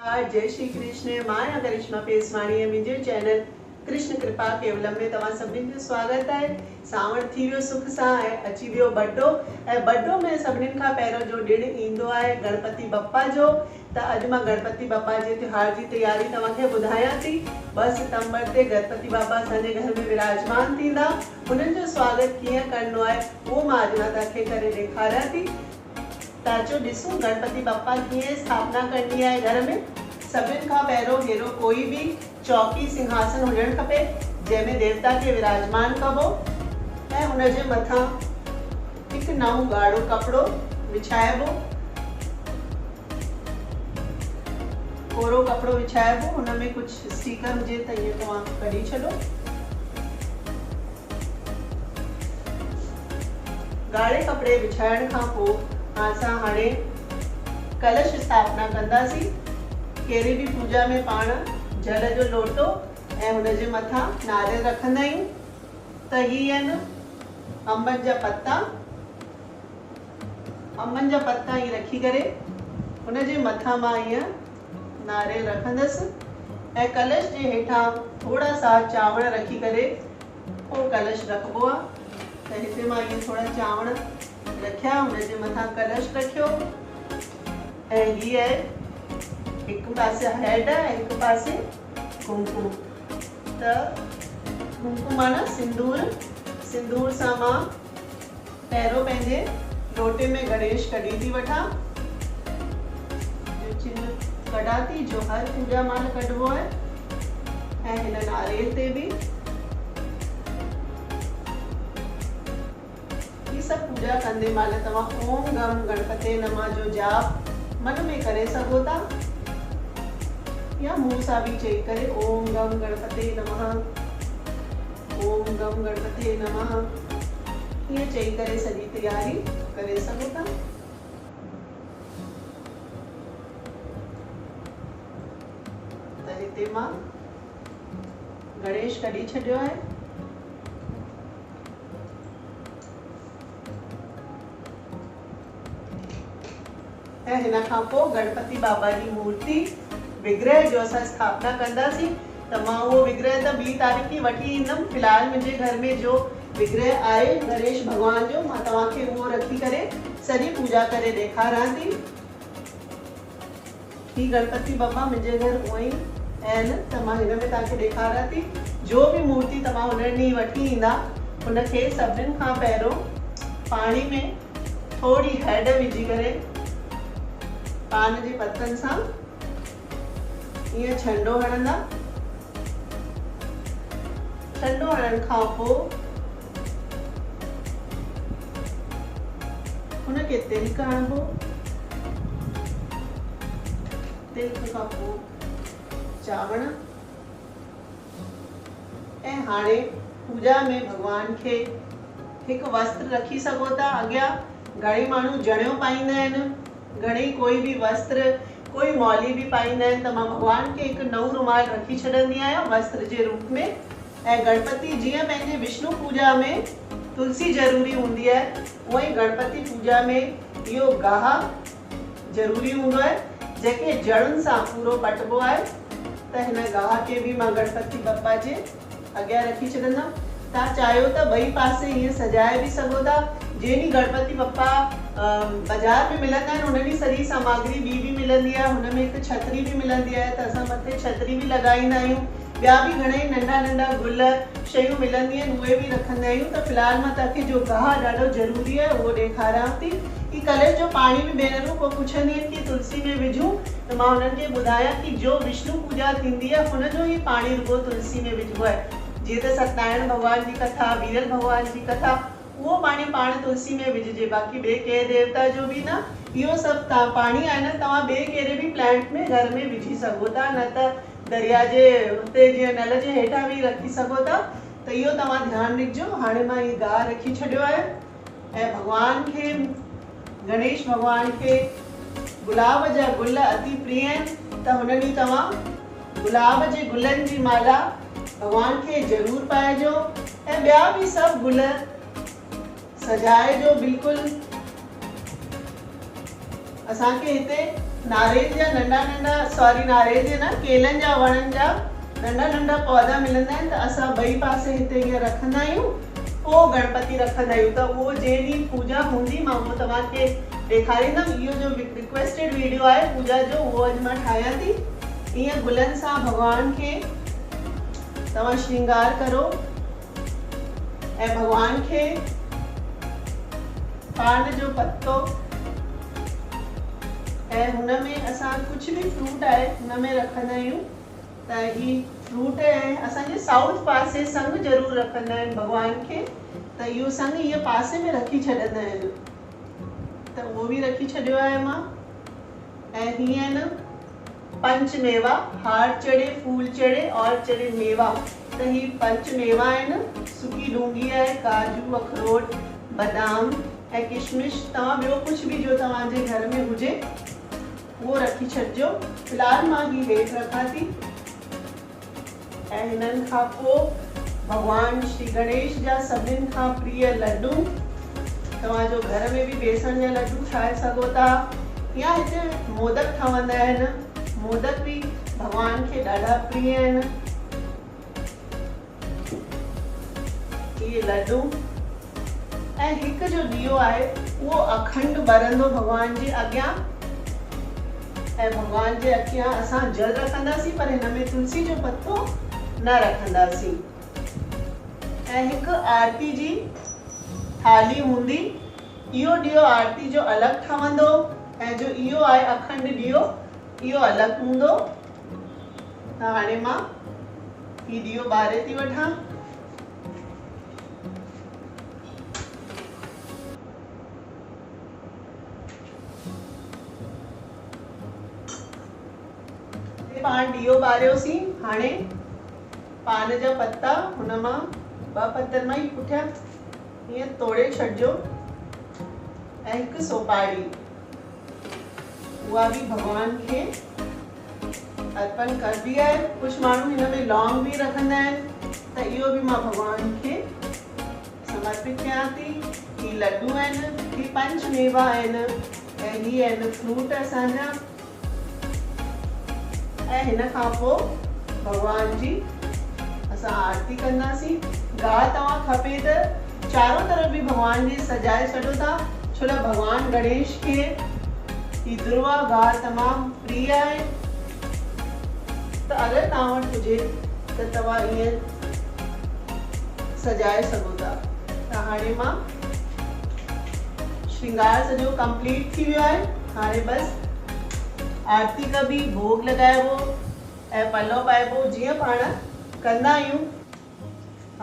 जय श्री कृष्ण। मां करिश्मा पेसवाणी है। मुझे चैनल कृष्ण कृपा केवलम में तव्हां सभिनी जो स्वागत है। सावण थी वियो सुख सां ऐं अची वियो बड्डो ऐं बड्डो में सभिनीनि खां पहिरियों जो ॾिणु ईंदो आहे गणपति बप्पा जो। त अॼु मां गणपति बप्पा जे त्योहार जी तैयारी तव्हांखे ॿुधायां थी। 2 सितंबर ते गणपति बाबा असांजे घर में विराजमान थींदा। उन्हनि जो स्वागत कीअं करणो आहे उहो मां अॼु मां तव्हांखे करे ॾेखारियां थी। त अचो ॾिसूं गणपति बप्पा कीअं स्थापना करणी आहे घर में। सभिनि खां पहिरियों अहिड़ो कोई भी चौकी सिंहासन हुजणु खपे जंहिंमें देवता खे विराजमान कबो ऐं हुनजे मथां हिकु नओं ॻाढ़ो कपिड़ो विछाइबो, कोरो कपिड़ो विछाइबो। हुन में कुझु स्टीकर हुजे त इएं तव्हां कढी छॾो। ॻाढ़े कपिड़े विछाइण खां पोइ असां हाणे कलश स्थापना कंदासीं। कहिड़ी भी पूजा में पाण जल जो लोटो ऐं हुनजे मथां नारियल रखंदा आहियूं। त ही आहिनि अंबनि जा पत्ता ईअं रखी करे हुनजे मथां मां ईअं नारियल रखंदसि ऐं कलश जे हेठां थोड़ा सा चांवर रखी करे पोइ कलश रखबो आहे। त हिते मां ईअं थोड़ा चांवर रखिया, हुनजे मथां कलश रखियो ऐं हीअ आहे हिकु पासे हेड है हिकु पासे कुमकुम। त कुमकुम माना सिंदूर सां मां पहिरियों पंहिंजे लोटे में गणेश कढी थी वठां। जो चिन्ह कढा थी जो हर पूजा महिल कढबो आहे ऐं हिन नारियल ते भी ही सब पूजा कंदे महिल तव्हां ओम गम गणपते नमः जो जाप मन में करे सघो था या मुंह सां भी चई करे ओम गम गणपते नमः, ओम गम गणपते नमः ये चई करे सॼी तैयारी करे सघो था। त हिते मां गणेश कढी छॾियो आहे। ऐं हिन खां पोइ गणपति बाबा जी मूर्ति विग्रह जो असां स्थापना कंदासीं। त मां उहो विग्रह त 2 तारीख़ की वठी ईंदमि। फिलहाल मुंहिंजे घर में जो विग्रह आहे गणेश भगवान जो मां तव्हांखे उहो रखी करे सॼी पूजा करे ॾेखारां थी। ही गणपति बाबा मुंहिंजे घर उहो ई आहिनि त मां हिन में तव्हांखे ॾेखारां थी। जो भी मूर्ति तव्हां हुन ॾींहुं वठी ईंदा हुनखे सभिनीनि खां पहिरियों पाणी में थोड़ी हैड विझी करे पान जे पत्तनि सां ईअं छंडो हणंदा। छंडो हणण खां पोइ हुनखे तिलक हणबो। तिलक खां पोइ चावण ऐं हाणे पूजा में भगवान खे हिकु वस्त्र रखी सघो था। अॻियां घणे माण्हू जणियो पाईंदा आहिनि, घणे कोई भी वस्त्र कोई मौली भी पाईंदा आहिनि। त मां भगवान खे हिकु नओं रुमाल रखी छॾंदी आहियां वस्त्र जे रूप में। ऐं गणपति जीअं पंहिंजे विष्णु पूजा में तुलसी ज़रूरी हूंदी आहे उहो ई गणपति पूजा में इहो गाह ज़रूरी हूंदो आहे जेके जड़ुनि सां पूरो पटबो आहे। त हिन गाह खे भी मां गणपति बप्पा जे अॻियां रखी छॾंदमि। तव्हां चाहियो त ॿई पासे ईअं सजाए भी सघो था। जेॾी गणपति बप्पा बाज़ार में मिलंदा आहिनि उन ॾींहुं सॼी सामग्री ॿी भी मिलंदी आहे। हुन में हिकु छतरी भी मिलंदी आहे त असां मथे छतरी भी लॻाईंदा आहियूं। ॿिया भी घणेई नंढा नंढा गुल शयूं मिलंदी आहिनि उहे भी रखंदा आहियूं। त फिलहाल मां तव्हांखे जो गाह ॾाढो ज़रूरी आहे उहो ॾेखारियां थी। कि कलश जो पाणी भी भेनरूं पोइ पुछंदी आहिनि कि तुलसी में विझूं त मां हुननि खे ॿुधायां कि जो विष्णु पूजा थींदी आहे हुनजो ई पाणी रुॻो तुलसी में विझबो आहे। जीअं त सत्यनारायण भगवान जी कथा, वीरल भगवान जी कथा उहो पाणी पाण तुलसी में विझिजे। बाक़ी ॿिए कंहिं देवता जो भी न। इहो सभु पाणी आहे न तव्हां ॿिए कहिड़े भी प्लांट में घर में विझी सघो था, न त दरिया जे उते जीअं नल जे हेठां भी रखी सघो था। त इहो तव्हां ध्यानु रखिजो। हाणे मां हीअ गाह रखी छॾियो आहे ऐं भगवान खे गणेश भगवान खे गुलाब जा गुल अति प्रिय आहिनि। त हुन ॾींहुं तव्हां गुलाब जे गुलनि जी माला भगवान खे ज़रूर पाइजो ऐं ॿिया भी सभु गुल सजाए जो। बिल्कुलु असांखे हिते नारेल जा नंढा नंढा नारेल जे न केलनि जा वणनि जा नंढा नंढा पौधा मिलंदा आहिनि त असां ॿई पासे हिते ईअं रखंदा आहियूं, पोइ गणपति रखंदा आहियूं। त उहो जंहिं ॾींहुं पूजा हूंदी मां उहो तव्हांखे ॾेखारींदमि। इहो जो रिक्वेस्टेड वीडियो आहे पूजा जो उहो अॼु मां ठाहियां थी। ईअं गुलनि सां भॻवान खे तव्हां श्रृंगार करो ऐं भॻवान खे पान जो पत्तो ऐं हुन में असां कुझु बि फ्रूट आहे हुन में रखंदा आहियूं। त ही फ्रूट ऐं असांजे साउथ पासे संग ज़रूरु रखंदा आहिनि भॻवान खे, त इहो संग इहे पासे में रखी छॾंदा आहिनि। त उहो बि रखी छॾियो आहे मां। ऐं हीअं न पंच मेवा, हार चढ़े फूल चढ़े और चढ़े मेवा, त ही पंच मेवा आहिनि। सुकी डूंगी आहे, काजू, अखरोट, बादाम ऐं किशमिश। तव्हां ॿियो कुझु बि जो तव्हांजे घर में हुजे वो रखी छॾिजो। फ़िलहाल मां ही हेठि रखां थी। ऐं हिननि खां पोइ भॻवान श्री गणेश जा सभिनि खां प्रिय लड्डू, तव्हांजो घर में बि बेसण जा लड्डू ठाहे सघो था, या हिते मोदक ठहंदा आहिनि। मोदक बि भॻवान खे ॾाढा प्रिय आहिनि। इहे लड्डू ऐं हिकु जो ॾीओ आहे उहो अखंड ॿरंदो भॻवान जे अॻियां। ऐं भॻवान जे अॻियां असां जल रखंदासीं, पर हिन में तुलसी जो पत्तो न रखंदासीं। ऐं हिकु आरती जी थाली हूंदी। इहो ॾीओ आरती जो अलॻि ठहंदो ऐं जो इहो आहे अखंड ॾीओ इहो अलॻि हूंदो। त हाणे मां ही ॾीओ ॿारे थी वठां। पान ॾीओ ॿारियोसीं। हाणे पान जा पत्ता हुन मां 2 पत्तनि मां ई पुठियां हीअं तोड़े छॾिजो। ऐं हिकु सोपारी उहा बि भॻवान खे अर्पण करबी आहे। कुझु माण्हू हिन में लौंग बि रखंदा आहिनि, त इहो बि मां भॻवान खे समर्पित कयां थी। ही लड्डू आहिनि, ही पंच मेवा आहिनि ऐं ही आहिनि फ्रूट असांजा। ऐं हिन खां पोइ भॻवान जी असां आरती कंदासीं। गाह तव्हां खपे त चारों तरफ़ बि भॻवान जी सजाए छॾो था, छो त भॻवान गणेश खे ही दुर्वा गाह तमामु प्रिय आहे। त अगरि तव्हां वटि हुजे त तव्हां ईअं सजाए सघो था। त हाणे मां श्रृंगार सॼो कंप्लीट थी वियो आहे। हाणे बसि आरती कबी, भोग लॻाइबो ऐं पल्लो पाइबो, जीअं पाण कंदा आहियूं।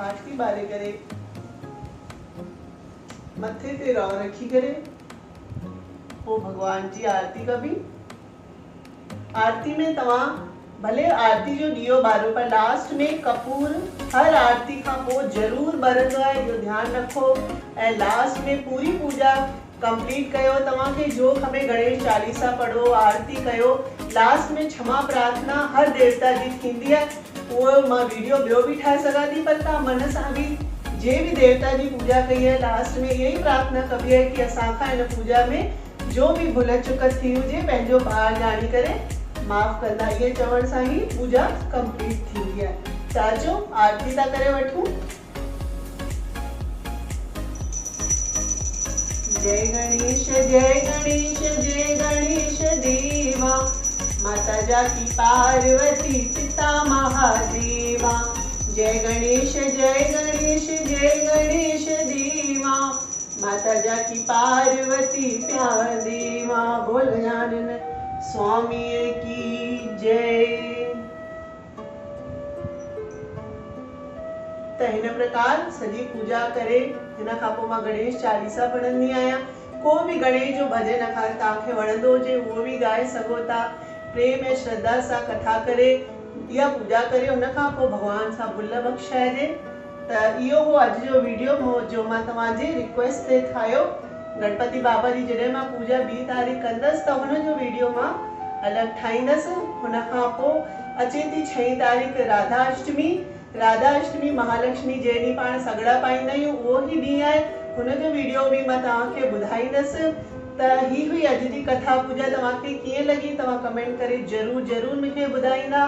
आरती ॿारे करे मथे ते रओ रखी करे पोइ भॻवान जी आरती कबी। आरती में तव्हां भले आरती जो ॾीओ ॿारो, पर लास्ट में कपूर हर आरती खां पोइ ज़रूरु ॿरंदो आहे, इहो ध्यानु रखो। ऐं लास्ट में पूरी पूजा कंप्लीट कयो। तव्हांखे जो खपे गणेश चालीसा पढ़ो, आरती कयो। लास्ट में क्षमा प्रार्थना हर देवता जी थींदी आहे। उहो मां वीडियो ॿियो बि ठाहे सघां थी, पर तव्हां मन सां बि जे बि देवता जी पूजा कई आहे लास्ट में इहा ई प्रार्थना कबी आहे कि असांखां हिन पूजा में जो बि भुल चुक थी हुजे पंहिंजो ॿार ॼाणी करे माफ़ कंदा। इहे चवण सां ई पूजा कंप्लीट थींदी आहे। त अचो आरती था करे वठूं। जय गणेश जय गणेश जय गणेश देवा, माता जाकी पार्वती पिता महादेवा। जय गणेश जय गणेश देवा, माता जाकी पार्वती प्यार देवा। बोल गजानन स्वामी की जय। त हिन प्रकार सॼी पूजा करे हिन खां पोइ मां गणेश चालीसा पढ़ंदी आहियां। को बि गणेश जो भॼन अगरि तव्हांखे वणंदो हुजे उहो बि ॻाए सघो था। प्रेम ऐं श्रद्धा सां कथा करे इहा पूजा करे हुन खां पोइ भॻवान सां भुल बख़्शाइजे। त इहो हो अॼु जो वीडियो जो मां तव्हांजे रिक्वेस्ट ते ठाहियो। गणपति बाबा जी जॾहिं मां पूजा 2 तारीख़ कंदसि त हुनजो वीडियो मां अलॻि ठाहींदसि। हुन खां पोइ अचे थी 6 तारीख़ राधा अष्टमी महालक्ष्मी जंहिं ॾींहुं पाण सॻड़ा पाईंदा आहियूं उहो ई ॾींहुं आहे। हुनजो वीडियो बि मां तव्हांखे ॿुधाईंदसि। त ही हुई अॼु जी कथा पूजा। तव्हांखे कीअं लॻी तव्हां कमेंट करे ज़रूरु मूंखे ॿुधाईंदा।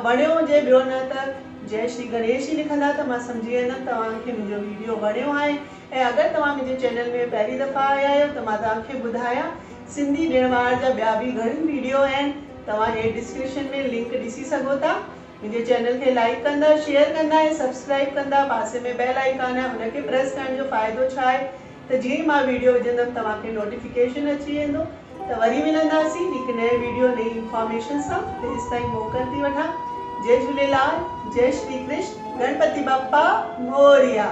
वणियो हुजे, ॿियो न त जय श्री गणेश ही लिखंदा त मां सम्झी वेंदमि तव्हांखे मुंहिंजो वीडियो वणियो आहे। ऐं अगरि तव्हां मुंहिंजे चैनल में पहिरीं दफ़ा आया आहियो त मां तव्हांखे ॿुधायां सिंधी ॾिण वार जा ॿिया बि घणी वीडियो आहिनि। तव्हां हे डिस्क्रिप्शन में लिंक ॾिसी सघो था। मुंहिंजे चैनल खे लाइक कंदा, शेयर कंदा ऐं सब्सक्राइब कंदा। पासे में बेल आइकन आहे, हुनखे प्रेस करण जो फ़ाइदो छा आहे त जीअं मां वीडियो विझंदमि तव्हांखे नोटिफिकेशन अची वेंदो। त वरी मिलंदासीं हिकु नए वीडियो नई इंफॉर्मेशन सां। तेसि ताईं मोकल थी वठां। जय झूलेलाल, जय श्री कृष्ण, गणपति बप्पा मोरया।